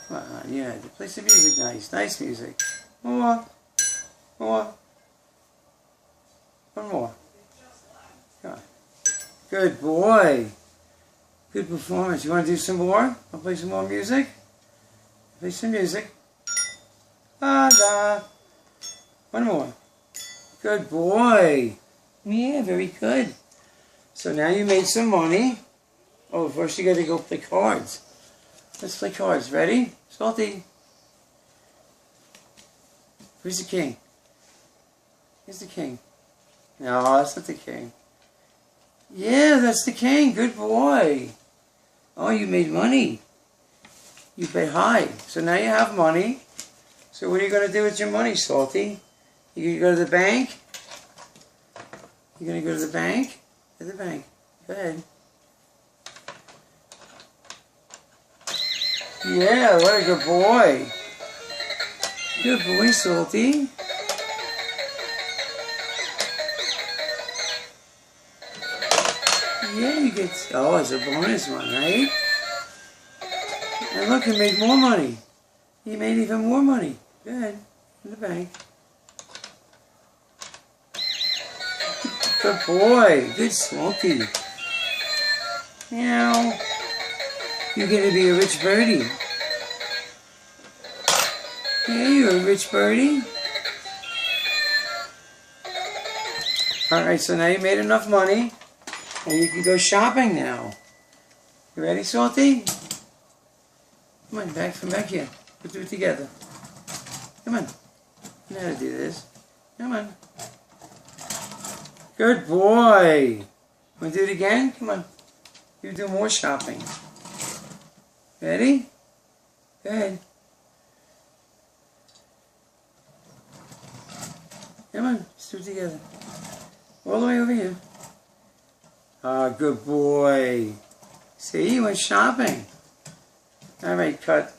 Come on, yeah, play some music nice. Nice music. More. More. One more. Come on. Good boy. Good performance. You want to do some more? I'll play some more music. Play some music. La la. One more. Good boy. Yeah, very good. So now you made some money. Oh, first you got to go play cards. Let's play cards. Ready? Salty. Who's the king? Who's the king? No, that's not the king. Yeah, that's the king. Good boy. Oh, you made money. You pay high. So now you have money. So what are you going to do with your money, Salty? You going to go to the bank? You going to go to the bank? To the bank. Go ahead. Yeah, what a good boy. Good boy, Salty. Yeah, you get... Oh, it's a bonus one, right? And look, you made more money. You made even more money. Good. In the bank. Good boy. Good Salty. Meow. You're going to be a rich birdie. Yeah, you're a rich birdie. Alright, so now you made enough money. And you can go shopping now. You ready, Salty? Come on, come back here. We'll do it together. Come on. You know how to do this. Come on. Good boy. Want to do it again? Come on. You do more shopping. Ready? Go ahead. Come on. Let's do it together. All the way over here. Ah, good boy. See, you went shopping. All right, cut.